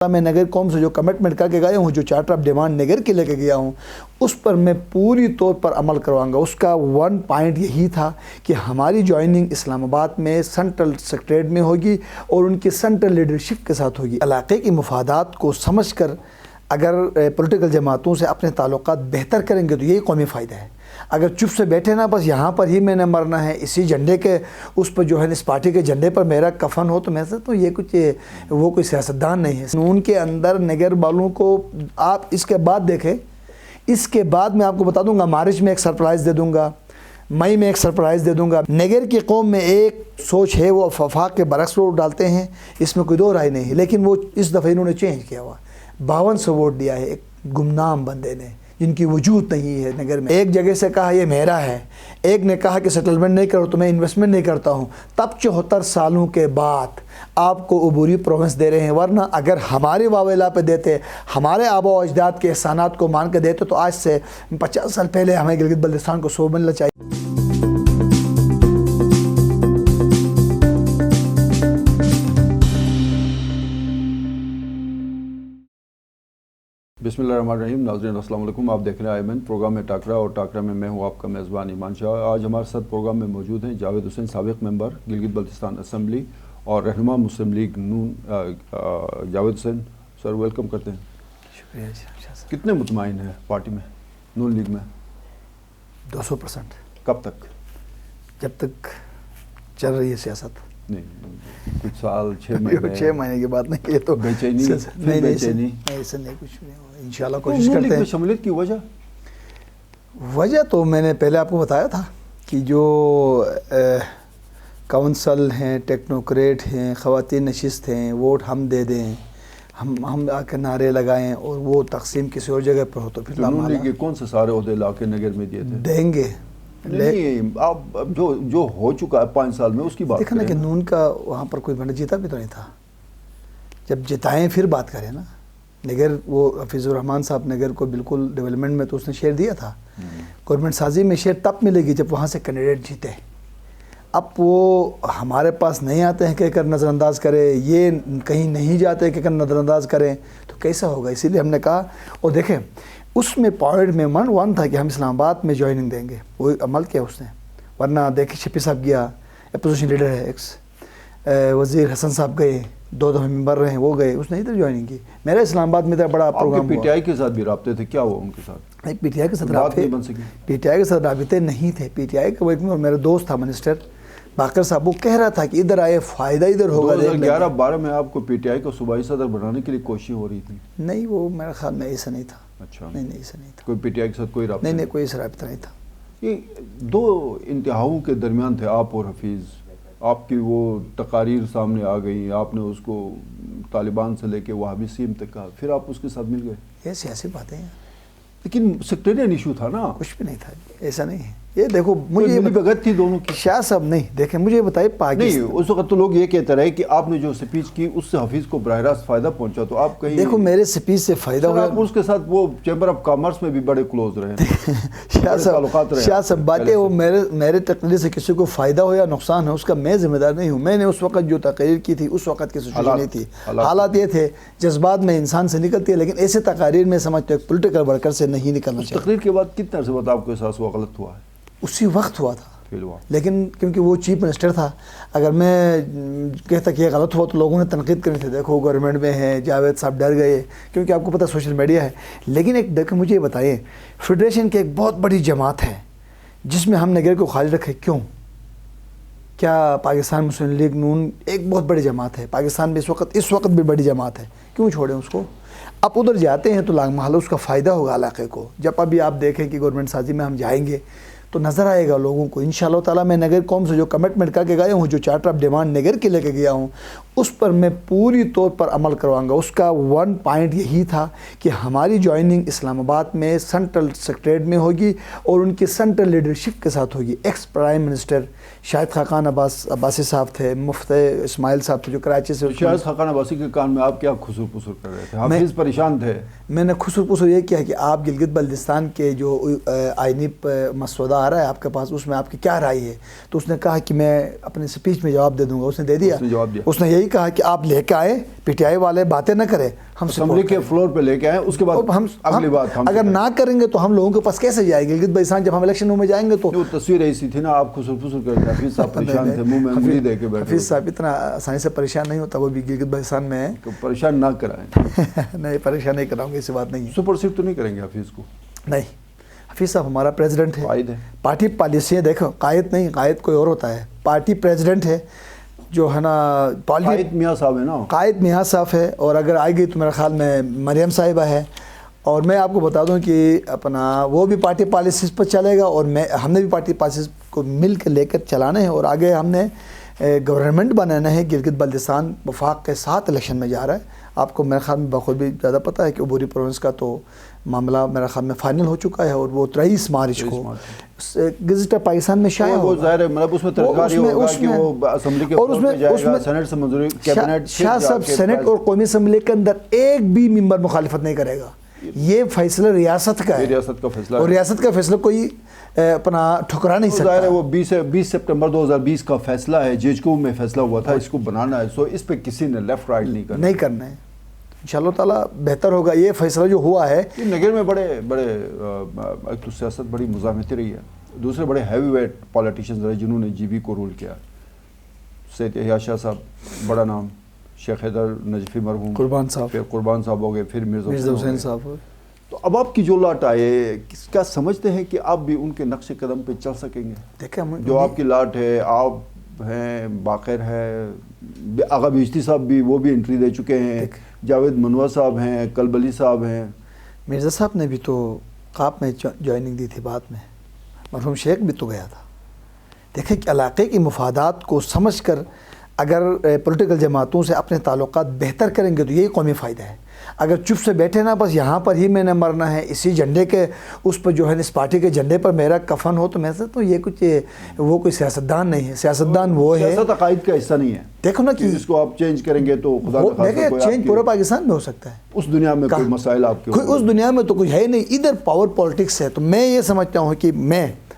میں نگر قوم سے جو کمٹمنٹ کر کے گیا ہوں، جو چارٹر آف ڈیمانڈ نگر کے لے کے گیا ہوں، اس پر میں پوری طور پر عمل کرواؤں گا۔ اس کا ون پوائنٹ یہی تھا کہ ہماری جوائننگ اسلام آباد میں سینٹرل سیکریٹریٹ میں ہوگی اور ان کی سینٹرل لیڈرشپ کے ساتھ ہوگی۔ علاقے کی مفادات کو سمجھ کر اگر پولیٹیکل جماعتوں سے اپنے تعلقات بہتر کریں گے تو یہی قومی فائدہ ہے۔ اگر چپ سے بیٹھے نا بس یہاں پر ہی میں نے مرنا ہے، اسی جھنڈے کے اس پر جو ہے اس پارٹی کے جھنڈے پر میرا کفن ہو، تو میں سمجھتا ہوں یہ کچھ وہ کوئی سیاستدان نہیں ہے۔ نون کے اندر نگر والوں کو آپ اس کے بعد دیکھیں، اس کے بعد میں آپ کو بتا دوں گا، مارچ میں ایک سرپرائز دے دوں گا، مئی میں ایک سرپرائز دے دوں گا۔ نگر کی قوم میں ایک سوچ ہے، وہ وفاق کے برعکس ووٹ ڈالتے ہیں، اس میں کوئی دو رائے نہیں ہے، لیکن وہ اس دفعہ انہوں نے چینج کیا ہوا، 52 سے ووٹ دیا ہے ایک گمنام بندے نے جن کی وجود نہیں ہے نگر میں۔ ایک جگہ سے کہا یہ میرا ہے، ایک نے کہا کہ سیٹلمنٹ نہیں کرو تو میں انویسٹمنٹ نہیں کرتا ہوں۔ تب 74 سالوں کے بعد آپ کو عبوری پروونس دے رہے ہیں، ورنہ اگر ہمارے واویلا پہ دیتے، ہمارے آبا و اجداد کے احسانات کو مان کے دیتے تو آج سے 50 سال پہلے ہمیں گلگت بلتستان کو 100 ملنا چاہیے۔ بسم اللہ الرحمن الرحیم۔ ناظرین السلام علیکم، آپ دیکھ رہے ہیں آئمن پروگرام میں ٹاکرا، اور ٹاکرا میں میں ہوں آپ کا میزبان ایمان شاہ۔ آج ہمارے ساتھ پروگرام میں موجود ہیں جاوید حسین، سابق ممبر گلگت بلتستان اسمبلی اور رہنما مسلم لیگ نون۔ جاوید حسین سر، ویلکم کرتے ہیں۔ شکریہ جی۔ کتنے مطمئن ہیں پارٹی میں، نون لیگ میں؟ 200%۔ کب تک؟ جب تک چل رہی ہے سیاست۔ نہیں، کچھ سال، 6 مہینے؟ 6 مہینے کی بات نہیں، یہ تو بے چینی؟ نہیں، ایسے نہیں، کچھ نہیں ہوگا انشاءاللہ، کوشش نون لیگ کرتے میں ہیں۔ شمولیت کی وجہ تو میں نے پہلے آپ کو بتایا تھا کہ جو کونسل ہیں، ٹیکنوکریٹ ہیں، خواتین نشست ہیں، ووٹ ہم دے دیں، ہم آ کے نعرے لگائیں اور وہ تقسیم کسی اور جگہ پر ہو تو پھر نون لیگ کے کون سے سارے عہدے لا کے نگر میں دیے تھے؟ دیں گے۔ نہیں، آپ جو ہو چکا ہے 5 سال میں اس کی بات دیکھا نا کریں۔ کہ نون کا وہاں پر کوئی بندہ جیتا بھی تو نہیں تھا، جب جتائیں پھر بات کریں نا۔ نگر وہ حفیظ الرحمان صاحب نگر کو بالکل ڈیولپمنٹ میں تو اس نے شیئر دیا تھا، گورنمنٹ سازی میں شیئر تب ملے گی جب وہاں سے کینڈیڈیٹ جیتے۔ اب وہ ہمارے پاس نہیں آتے ہیں کہ کر نظر انداز کرے، یہ کہیں نہیں جاتے کہ کر نظر انداز کریں، تو کیسا ہوگا؟ اسی لیے ہم نے کہا، اور دیکھیں اس میں پوائنٹ میں ون تھا کہ ہم اسلام آباد میں جوائننگ دیں گے، وہ عمل کیا اس نے، ورنہ دیکھیں شفیع صاحب گیا، اپوزیشن لیڈر ہے ایکس، وزیر حسن صاحب گئے، 2 دفعہ ممبر رہے ہیں، وہ گئے، اس نے ادھر جوائننگ کی۔ میرا اسلام آباد میں ادھر بڑا پروگرام پی ٹی آئی کے ساتھ بھی رابطے تھے، کیا ہوا ان کے ساتھ؟ ایک پی ٹی آئی کے ساتھ بات نہیں بن سکی؟ پی ٹی آئی کے ساتھ رابطے نہیں تھے۔ پی ٹی آئی کا ایک میرا دوست تھا منسٹر باقر صاحب، وہ کہہ رہا تھا کہ ادھر آئے، فائدہ ادھر ہوگا۔ 2011-12 میں آپ کو پی ٹی آئی کو صوبائی صدر بنانے کے لیے کوشش ہو رہی تھی؟ نہیں، وہ میرے خیال میں ایسا نہیں تھا۔ اچھا، نہیں، ایسا نہیں تھا، کوئی پی ٹی آئی کے ساتھ کوئی رابطہ؟ نہیں، کوئی ایسا رابطہ نہیں تھا۔ یہ 2 انتہاؤں کے درمیان تھے آپ اور حفیظ، آپ کی وہ تقاریر سامنے آ گئی، آپ نے اس کو طالبان سے لے کے وہابیزم تک کہا، پھر آپ اس کے ساتھ مل گئے۔ یہ سیاسی باتیں ہیں، لیکن سیکٹریین ایشو تھا نا؟ کچھ بھی نہیں تھا، ایسا نہیں ہے۔ یہ دیکھو مجھے ملی بھگت تھی دونوں کی؟ شاہ صاحب نہیں، دیکھیں مجھے بتائیے نہیں، پاکستان، اس وقت تو لوگ یہ کہتے رہے کہ آپ نے جو سپیچ کی اس سے حفیظ کو براہ راست فائدہ پہنچا، تو آپ کہیں دیکھو میرے سپیچ سے فائدہ سر ہوا۔ آپ اس کے ساتھ وہ چیمبر آف کامرس میں بھی بڑے کلوز رہے، شاہ صاحب باتیں وہ میرے تقریر سے کسی کو فائدہ ہو یا نقصان ہے اس کا میں ذمہ دار نہیں ہوں۔ میں نے اس وقت جو تقریر کی تھی اس وقت کی سچویشن نہیں تھی، حالات یہ تھے، جذبات میں انسان سے نکلتی ہے، لیکن ایسے تقاریر میں سمجھتے ایک پولیٹیکل ورکر سے نہیں نکلنا چاہیے۔ تقریر کے بعد کتنے عرصے بعد آپ کو احساس ہوا غلط ہوا ہے؟ اسی وقت ہوا تھا، لیکن کیونکہ وہ چیف منسٹر تھا، اگر میں کہتا کہ یہ غلط ہوا تو لوگوں نے تنقید کرنی تھی، دیکھو گورنمنٹ میں ہے، جاوید صاحب ڈر گئے، کیونکہ آپ کو پتہ سوشل میڈیا ہے۔ لیکن ایک دیکھیں مجھے یہ بتائیے، فیڈریشن کی ایک بہت بڑی جماعت ہے جس میں ہم نگر کو خالی رکھے، کیوں؟ کیا پاکستان مسلم لیگ نون ایک بہت بڑی جماعت ہے پاکستان میں، اس وقت بھی بڑی جماعت ہے، کیوں چھوڑیں اس کو؟ اب ادھر جاتے ہیں تو لانگ محل اس کا فائدہ ہوگا علاقے کو۔ جب ابھی آپ دیکھیں کہ گورنمنٹ سازی میں ہم جائیں گے تو نظر آئے گا لوگوں کو انشاءاللہ تعالیٰ۔ میں نگر قوم سے جو کمٹمنٹ کر کے گیا ہوں، جو چارٹر آف ڈیمانڈ نگر کے لے کے گیا ہوں، اس پر میں پوری طور پر عمل کرواؤں گا۔ اس کا ون پوائنٹ یہی تھا کہ ہماری جوائننگ اسلام آباد میں سینٹرل سیکریٹریٹ میں ہوگی اور ان کی سینٹرل لیڈرشپ کے ساتھ ہوگی۔ Ex prime minister Shahid Khaqan Abbasi صاحب تھے، مفتی اسماعیل صاحب تھے جو کراچی سے۔ شاہد خاقان عباسی کے کان میں آپ کیا خسور پسور کر رہے تھے؟ حافظ پریشان تھے۔ میں نے خسور پسور یہ کیا کہ آپ گلگت بلتستان کے جو آئینی مسودہ آ رہا ہے آپ کے پاس، اس میں آپ کی کیا رائے ہے؟ تو اس نے کہا کہ میں اپنے سپیچ میں جواب دے دوں گا. اس نے دے دیا. اس نے یہی کہا کہ آپ لے کے آئے، پی ٹی آئی والے باتیں نہ کریں، ہم اسمبلی کے فلور پہ لے کے آئے، اس کے بعد ہم اگلی بات اگر نہ کریں گے تو ہم لوگوں کے پاس کیسے جائے گی گلگت بلتستان؟ جب ہم الیکشنوں میں جائیں گے تو وہ تصویر ایسی تھی نا، آپ خسر پسر کرتے حفیظ صاحب پریشان تھے، منہ میں انگلی دے کے بیٹھے. حفیظ صاحب اتنا آسانی سے پریشان نہیں ہوتا، وہ بھی گلگت بلتستان میں ہے. پریشان نہ کرائیں. نہیں پریشان نہیں کراؤں گی، ایسی بات نہیں ہے. سپر سیٹ تو نہیں کریں گے حفیظ کو؟ نہیں، حفیظ صاحب ہمارا پریزیڈنٹ ہے، قائد ہے. پارٹی پالیسیاں دیکھو، قائد نہیں، قائد کوئی اور ہوتا ہے. پارٹی پریزیڈنٹ ہے جو ہے نا، قائد میاں صاحب ہے نا، قائد میاں صاحب ہے. اور اگر آئے گی تو میرے خیال میں مریم صاحبہ ہے. اور میں آپ کو بتا دوں کہ اپنا وہ بھی پارٹی پالیسیز پر چلے گا، اور ہم نے بھی پارٹی پالیسیز کو مل کے لے کر چلانا ہے. اور آگے ہم نے گورنمنٹ بنانا ہے. گلگت بلتستان وفاق کے ساتھ الیکشن میں جا رہا ہے. آپ کو میرے خیال میں بخود بھی زیادہ پتہ ہے کہ عبوری پروونس کا تو معاملہ میرے خیال میں فائنل ہو چکا ہے، اور وہ 23 مارچ کو گزشتہ پاکستان میں شائع وہ ظاہر ہے، مطلب اس میں ترکاری ہوگا کہ وہ اسمبلی کے فلور پہ جائے گا، سینٹ سے منظوری، کیبنٹ شاہ صاحب سینٹ اور قومی اسمبلی کے اندر ایک بھی ممبر مخالفت نہیں کرے گا. یہ فیصلہ ریاست کا ہے، ریاست کا فیصلہ ہے، اور ریاست کا فیصلہ کوئی اپنا ٹھکرا نہیں سکتا. ظاہر ہے وہ 20 سپٹمبر 2020 کا فیصلہ ہے، JHQ میں فیصلہ ہوا تھا، اس کو بنانا ہے. سو اس پہ کسی نے لیفٹ رائٹ نہیں کرنا ہے. انشاءاللہ تعالیٰ بہتر ہوگا. یہ فیصلہ جو ہوا ہے، نگر میں بڑے ایک تو سیاست بڑی مزاحمتی رہی ہے، دوسرے بڑے ہیوی ویٹ پالیٹیشنز رہے جنہوں نے GB کو رول کیا. سید یحییٰ شاہ صاححب بڑا نام، شیخ حیدر نجفی مرحوم، قربان صاحب، پھر قربان صاحب ہو گئے، پھر مرزا حسین صاحب. تو اب آپ کی جو لاٹ آئے، کیا سمجھتے ہیں کہ آپ بھی ان کے نقش قدم پہ چل سکیں گے؟ دیکھیں جو آپ کی لاٹ ہے، آپ ہیں، باقر ہے، آغا بہشتی صاحب بھی، وہ بھی انٹری دے چکے ہیں، جاوید منوا صاحب ہیں، کلبلی صاحب ہیں. مرزا صاحب نے بھی تو قاپ میں جوائننگ دی تھی، بعد میں مرحوم شیخ بھی تو گیا تھا. دیکھیں کہ علاقے کی مفادات کو سمجھ کر اگر پولیٹیکل جماعتوں سے اپنے تعلقات بہتر کریں گے تو یہی قومی فائدہ ہے. اگر چپ سے بیٹھے نا بس یہاں پر ہی میں نے مرنا ہے، اسی جھنڈے کے اس پر جو ہے اس پارٹی کے جھنڈے پر میرا کفن ہو، تو میں سمجھتا ہوں یہ کچھ وہ کوئی سیاستدان نہیں ہے. سیاستدان وہ ہے، سیاست عقائد کا حصہ نہیں ہے. دیکھو نا کہ اس کو آپ چینج کریں گے تو خدا نخواستہ دیکھیں چینج پورے پاکستان میں ہو سکتا ہے. اس دنیا میں کوئی مسائل آپ کے اس دنیا میں تو کوئی ہے نہیں. ادھر پاور پالیٹکس ہے. تو میں یہ سمجھتا ہوں کہ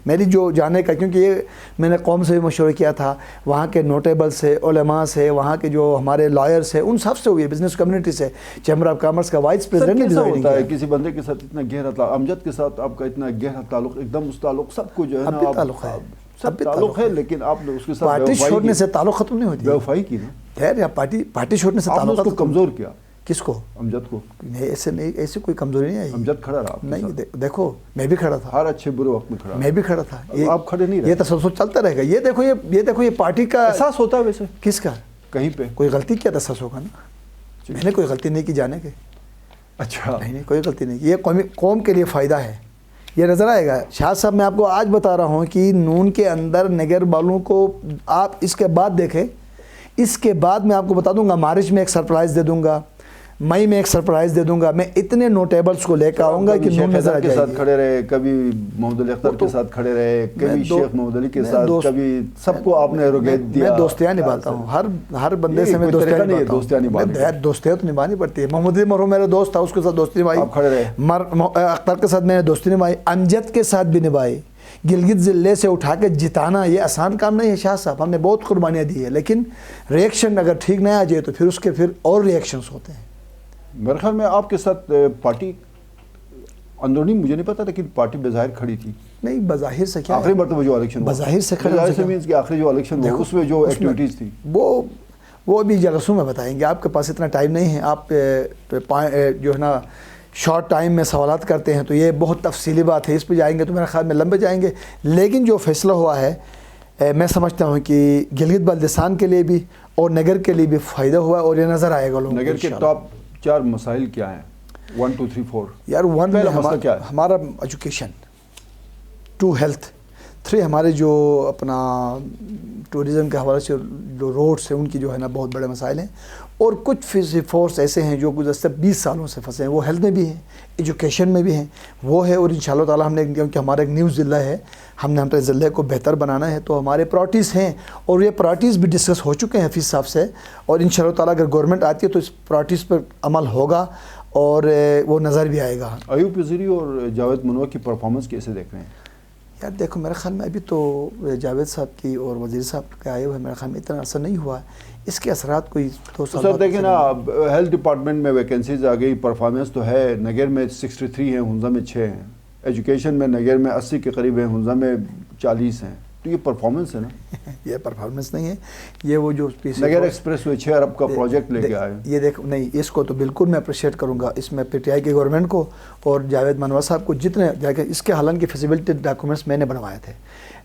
میری جو جانے کا، کیونکہ یہ میں نے قوم سے بھی مشورہ کیا تھا، وہاں کے نوٹیبل سے، علماء سے، وہاں کے جو ہمارے لائرز ہیں، ان سب سے ہوئی ہے، بزنس کمیونٹی سے، چیمبر آف کامرس کا وائس پریزیڈنٹ بھی ہوتا ہے. کسی بندے کے ساتھ اتنا گہرا تعلق، امجد کے ساتھ آپ کا اتنا گہرا تعلق، ایک دم اس تعلق سب کو جو ہے نا تعلق ہے، سب تعلق ہے، لیکن آپ نے اس کے ساتھ پارٹی چھوڑنے سے تعلق ختم نہیں ہوتی. بے وفائی کی نا، خیر یا پارٹی چھوڑنے سے تعلق آپ نے اس کو کمزور کیا. کس کو؟ امجد کو. نہیں، ایسے کوئی کمزوری نہیں آئی. امجد کھڑا رہا. نہیں، دیکھو میں بھی کھڑا تھا، ہر اچھے برے وقت میں کھڑا، میں بھی کھڑا تھا. آپ کھڑے نہیں رہے. یہ تسلسل چلتا رہے گا. یہ دیکھو یہ پارٹی کا احساس ہوتا ہے ویسے کس کا؟ کہیں پہ کوئی غلطی کیا تحساس ہوگا نا. میں نے کوئی غلطی نہیں کی جانے کے. اچھا نہیں، کوئی غلطی نہیں کی. یہ قوم کے لیے فائدہ ہے. یہ نظر آئے گا. شاہ صاحب میں آپ کو آج بتا رہا ہوں کہ نون کے اندر نگر والوں کو آپ اس کے بعد دیکھیں، اس کے بعد میں آپ کو بتا دوں گا، مارچ میں ایک سرپرائز دے دوں گا، مئی میں ایک سرپرائز دے دوں گا. میں اتنے نوٹیبلز کو لے کر آؤں گا کہ نون نظر آ جائے گی. کے ساتھ کھڑے رہے، کبھی محمد علی اختر کے ساتھ کھڑے رہے، کبھی شیخ محمد علی کے ساتھ، کبھی سب کو آپ نے ایروگیٹ دیا. میں دوستیاں نبھاتا ہوں، ہر بندے سے میں دوستیاں تو نبھانی پڑتی ہے. محمد علی مرحوم میرا دوست تھا، اس کے ساتھ دوستی نبھائی. آپ کھڑے رہے. اختر کے ساتھ میں نے دوستی نبھائی، امجد کے ساتھ بھی نبھائی. گلگت ضلع سے اٹھا کے جتانا یہ آسان کام نہیں ہے شاہ صاحب. ہم نے بہت قربانیاں دی ہے، لیکن ریئیکشن اگر ٹھیک نہ آ جائے تو پھر اس کے اور ریئیکشنز ہوتے ہیں. میرے خیال میں آپ کے ساتھ پارٹی اندرونی مجھے نہیں پتا، لیکن پارٹی بظاہر کھڑی تھی. نہیں، بظاہر سے کیا، آخری مرتبہ جو الیکشن بظاہر سے کھڑی، بظاہر سے مینس کہ آخری جو الیکشن ہوا اس میں جو ایکٹیویٹیز تھی وہ ابھی جلسوں میں بتائیں گے. آپ کے پاس اتنا ٹائم نہیں ہے. آپ جو ہے نا شارٹ ٹائم میں سوالات کرتے ہیں، تو یہ بہت تفصیلی بات ہے، اس پہ جائیں گے تو میرے خیال میں لمبے جائیں گے. لیکن جو فیصلہ ہوا ہے میں سمجھتا ہوں کہ گلگت بلتستان کے لیے بھی اور نگر کے لیے بھی فائدہ ہوا ہے، اور یہ نظر آئے گا لوگوں کو. نگر کے ٹاپ 4 مسائل کیا ہیں؟ 1 2 3 4 یار 1 ہمارا ایجوکیشن، 2 ہیلتھ، 3 ہمارے جو اپنا ٹورزم کے حوالے سے جو روڈس ہیں ان کی جو ہے نا بہت بڑے مسائل ہیں. اور کچھ فورس ایسے ہیں جو گزشتہ 20 سالوں سے پھنسے ہیں، وہ ہیلتھ میں بھی ہیں، ایجوکیشن میں بھی ہیں، وہ ہے. اور انشاءاللہ تعالی ہم نے، کیونکہ ہمارا ایک نیو ضلع ہے، ہم نے اپنے ضلع کو بہتر بنانا ہے، تو ہمارے پرائرٹیز ہیں. اور یہ پرائرٹیز بھی ڈسکس ہو چکے ہیں حفیظ صاحب سے. اور انشاءاللہ تعالی اگر گورنمنٹ آتی ہے تو اس پرائرٹیز پر عمل ہوگا اور وہ نظر بھی آئے گا. ایوب وزیری اور جاوید منوا کی پرفارمنس کیسے دیکھ رہے ہیں؟ یار دیکھو میرے خیال میں ابھی تو جاوید صاحب کی اور وزیر صاحب کے آئے ہوئے میرے خیال میں اتنا اثر نہیں ہوا ہے، اس کے اثرات کوئی 2 سال سر دیکھیں نا، ہیلتھ ڈپارٹمنٹ میں ویکنسیز آ گئی، پرفارمنس تو ہے، نگر میں 63 ہیں، ہنزا میں 6 ہیں، ایجوکیشن میں نگر میں 80 کے قریب ہیں، ہنزا میں 40 ہیں، تو یہ پرفارمنس ہے نا؟ یہ پرفارمنس نہیں ہے، یہ وہ جو نگر ایکسپریس وے 6 ارب کا پروجیکٹ لے کے آئے. یہ دیکھو نہیں، اس کو تو بالکل میں اپریشیٹ کروں گا، اس میں پی ٹی آئی کی گورنمنٹ کو اور جاوید منوا صاحب کو، جتنے اس کے حالانکہ فیزیبلٹی ڈاکومنٹس میں نے بنوائے تھے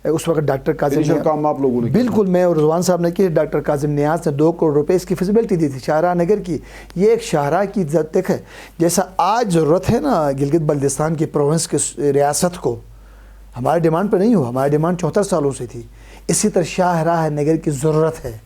اس وقت، ڈاکٹر کاظم کام آپ لوگوں نے بالکل میں اور رضوان صاحب نے کی، ڈاکٹر کاظم نیاز نے 2 کروڑ روپے اس کی فیزیبلٹی دی تھی شاہراہ نگر کی. یہ ایک شاہراہ کی دیکھے جیسا آج ضرورت ہے نا گلگت بلتستان کی پروونس کی ریاست کو، ہمارے ڈیمانڈ پہ نہیں ہوا، ہماری ڈیمانڈ 74 سالوں سے تھی، اسی طرح شاہراہ نگر کی ضرورت ہے.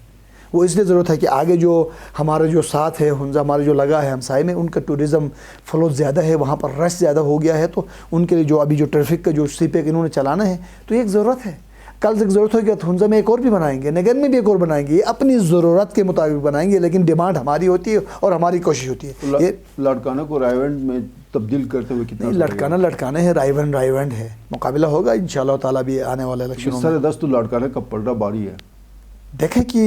وہ اس لیے ضرورت ہے کہ آگے جو ہمارا جو ساتھ ہے ہنزا ہمارے جو لگا ہے ہمسائے میں، ان کا ٹورزم فلو زیادہ ہے، وہاں پر رش زیادہ ہو گیا ہے، تو ان کے لیے جو ابھی جو ٹریفک کا جو سی پے انہوں نے چلانا ہے، تو یہ ایک ضرورت ہے. کل سے ضرورت ہوگی تو ہنزا میں ایک اور بھی بنائیں گے، نگر میں بھی ایک اور بنائیں گے، یہ اپنی ضرورت کے مطابق بنائیں گے، لیکن ڈیمانڈ ہماری ہوتی ہے اور ہماری کوشش ہوتی ہے. یہ لاڑکانہ کو رائیونڈ میں تبدیل کرتے ہوئے کتنا لٹکانا ہے، رائیونڈ ہے، مقابلہ ہوگا انشاءاللہ تعالیٰ بھی آنے والے الیکشنوں میں. 10 تو لاڑکانہ کا پلڑا باری ہے. دیکھیں کہ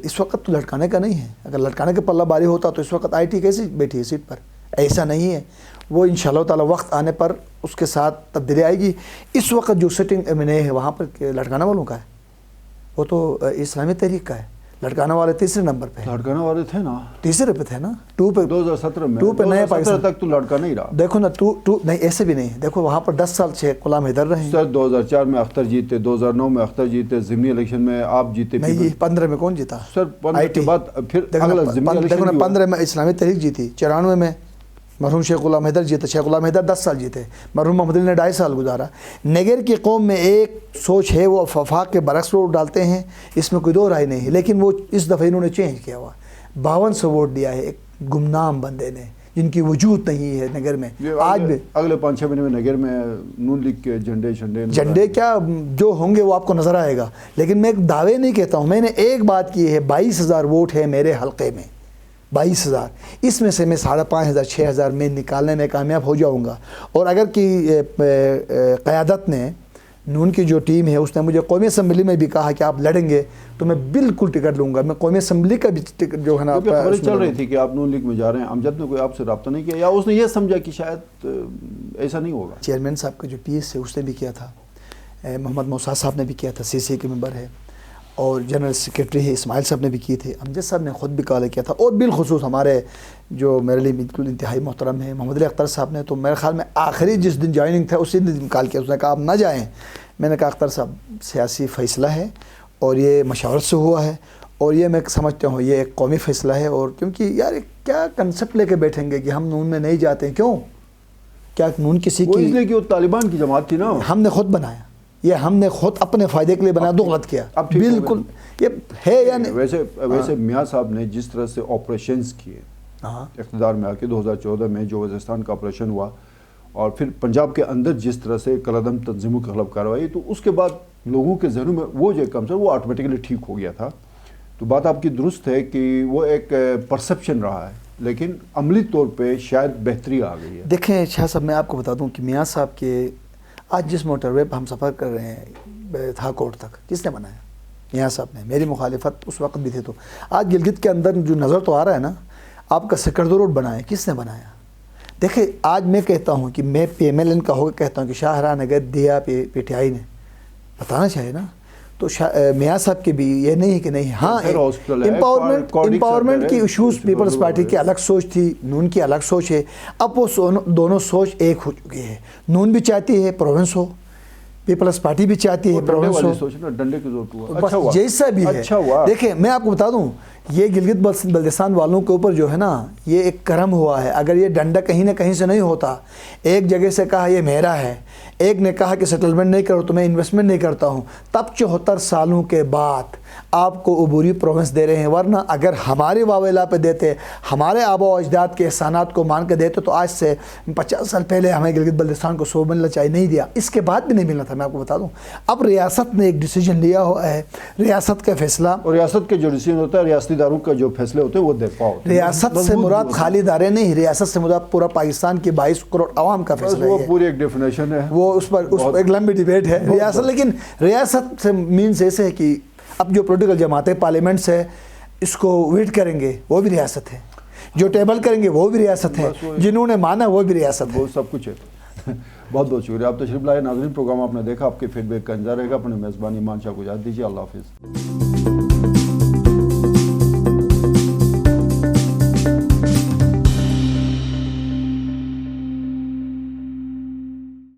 اس وقت تو لٹکانے کا نہیں ہے، اگر لٹکانے کا پلہ باری ہوتا تو اس وقت آئی ٹی کیسے بیٹھی ہے سیٹ پر، ایسا نہیں ہے. وہ انشاءاللہ تعالیٰ وقت آنے پر اس کے ساتھ تبدیلی آئے گی. اس وقت جو سٹنگ ایم این اے ہے وہاں پر لٹکانا والوں کا ہے، وہ تو اسلامی تحریک کا ہے. لٹکانا والے 3 نمبر پہ، لٹکانا والے تھے نا 3 پہ تھے نا، 2 پہ 2017 میں، 2 پہ نئے پاکستان تک تو لٹکانا ہی رہا. دیکھو نا 2 نہیں، ایسے بھی نہیں، دیکھو وہاں پر 10 سال سے غلام حیدر رہے. سر 2004 میں اختر جیتے، 2009 میں اختر جیتے، ضمنی الیکشن میں آپ جیتے. نہیں 15 میں کون جیتا؟ سر 15 کے بعد پھر دیکھو نا 15 میں اسلامی تحریک جیتی، 94 میں مرحوم شیخ غلام حیدر جیتے، شیخ غلام حیدر 10 سال جیتے، مرحوم محمد علی نے 2.5 سال گزارا. نگر کی قوم میں ایک سوچ ہے، وہ وفاق کے برعکس ووٹ ڈالتے ہیں، اس میں کوئی 2 رائے نہیں ہے، لیکن وہ اس دفعہ انہوں نے چینج کیا ہوا، 5200 ووٹ دیا ہے ایک گمنام بندے نے جن کی وجود نہیں ہے نگر میں. آج بھی اگلے 5-6 مہینے میں نگر میں نون لیگ کے جھنڈے کیا جو ہوں گے وہ آپ کو نظر آئے گا. لیکن میں ایک دعوے نہیں کہتا ہوں، میں نے ایک بات کی ہے، 22,000 ووٹ ہے میرے حلقے میں، 22,000، اس میں سے میں 5,500 6,000 میں نکالنے میں کامیاب ہو جاؤں گا. اور اگر کی قیادت نے، نون کی جو ٹیم ہے اس نے مجھے قومی اسمبلی میں بھی کہا کہ آپ لڑیں گے تو میں بالکل ٹکٹ لوں گا. میں قومی اسمبلی کا بھی ٹکٹ جو ہے نا، خبریں چل رہی تھی کہ آپ نون لیگ میں جا رہے ہیں، امجد نے کوئی آپ سے رابطہ نہیں کیا، یا اس نے یہ سمجھا کہ شاید ایسا نہیں ہوگا؟ چیئرمین صاحب کا جو پی ایس ہے اس نے بھی کیا تھا، محمد موسیٰ صاحب نے بھی کیا تھا، سی سی کے ممبر ہے، اور جنرل سیکریٹری ہے اسماعیل صاحب نے بھی کی تھے، امجد صاحب نے خود بھی کال کیا تھا، اور بالخصوص ہمارے جو میرے لیے بالکل انتہائی محترم ہے محمد علی اختر صاحب نے. تو میرے خیال میں آخری جس دن جوائننگ تھا اسی دن کال کیا، اس نے کہا آپ نہ جائیں. میں نے کہا اختر صاحب سیاسی فیصلہ ہے اور یہ مشاورت سے ہوا ہے، اور یہ میں سمجھتا ہوں یہ ایک قومی فیصلہ ہے. اور کیونکہ یار کیا کنسپٹ لے کے بیٹھیں گے کہ ہم نون میں نہیں جاتے ہیں، کیوں؟ کیا نون کسی کی؟ اس لیے کہ وہ طالبان کی جماعت تھی نا، ہم نے خود بنایا، یہ ہم نے خود اپنے فائدے کے لیے بنایا، تو غلط کیا بالکل. یہ ہے یعنی ویسے میاں صاحب نے جس طرح سے آپریشنز کیے اقتدار میں آ کے 2014 میں جو وزیرستان کا آپریشن ہوا، اور پھر پنجاب کے اندر جس طرح سے کالعدم تنظیموں کے خلاف کارروائی، تو اس کے بعد لوگوں کے ذہنوں میں وہ جو کم سر وہ آٹومیٹکلی ٹھیک ہو گیا تھا. تو بات آپ کی درست ہے کہ وہ ایک پرسپشن رہا ہے، لیکن عملی طور پہ شاید بہتری آ گئی ہے. دیکھیں شاہ صاحب، میں آپ کو بتا دوں کہ میاں صاحب کے آج جس موٹر وے پہ ہم سفر کر رہے ہیں تھاکوٹ تک، کس نے بنایا؟ میاں صاحب نے. میری مخالفت اس وقت بھی تھی. تو آج گلگت کے اندر جو نظر تو آ رہا ہے نا، آپ کا سکردو روڈ بنایا، کس نے بنایا؟ دیکھیں آج میں کہتا ہوں کہ میں پی ایم ایل این کا ہو کے کہتا ہوں کہ شاہراہ نگر دیا پی ٹی آئی نے بتانا چاہیے نا. تو میاں صاحب کے بھی یہ نہیں ہے کہ نہیں. ہاں امپاورمنٹ کی ایشوز پیپلز پارٹی کی الگ سوچ تھی، نون کی الگ سوچ ہے. اب وہ دونوں سوچ ایک ہو چکی ہے. نون بھی چاہتی ہے پروونس ہو، پیپلز پارٹی بھی چاہتی ہے پروونس ہو، ڈنڈے کے زور پہ بس جیسا بھی ہے. دیکھیں میں آپ کو بتا دوں، یہ گلگت بلتستان والوں کے اوپر جو ہے نا یہ ایک کرم ہوا ہے. اگر یہ ڈنڈا کہیں نہ کہیں سے نہیں ہوتا، ایک جگہ سے کہا یہ میرا ہے، ایک نے کہا کہ سیٹلمنٹ نہیں کرو تو میں انویسٹمنٹ نہیں کرتا ہوں، تب 74 سالوں کے بعد آپ کو عبوری پروونس دے رہے ہیں. ورنہ اگر ہمارے واویلا پہ دیتے، ہمارے آبا و اجداد کے احسانات کو مان کے دیتے، تو آج سے 50 سال پہلے ہمیں گلگت بلتستان کو 100 ملنا چاہیے، نہیں دیا. اس کے بعد بھی نہیں ملنا تھا. میں آپ کو بتا دوں اب ریاست نے ایک ڈیسیجن لیا ہوا ہے، ریاست کا فیصلہ، اور ریاست کے جو ڈیسیجن ہوتا ہے، ریاستی اداروں کا جو فیصلے ہوتے ہیں وہ دفاع ہوتے ہیں. ریاست سے مراد مراد خالی ادارے نہیں، ریاست سے مراد پورا پاکستان کے 22 کروڑ عوام کا فیصلہ وہ ہے. پوری ایک ڈیفینیشن ہے، وہ اس پر ایک لمبی ڈیبیٹ ہے ریاست. لیکن ریاست سے مینس ایسے ہے کہ اب جو پولیٹیکل جماعتیں پارلیمنٹ سے اس کو ویٹ کریں گے وہ بھی ریاست ہے، جو ٹیبل کریں گے وہ بھی ریاست ہے، جنہوں نے مانا وہ بھی ریاست ہے. وہ سب کچھ ہے. بہت بہت شکریہ آپ تشریف لائے. ناظرین پروگرام آپ نے دیکھا، آپ کے فیڈ بیک کا انتظار رہے گا. اپنے میزبان ایمان شاہ کو اجازت دیجیے. اللہ حافظ.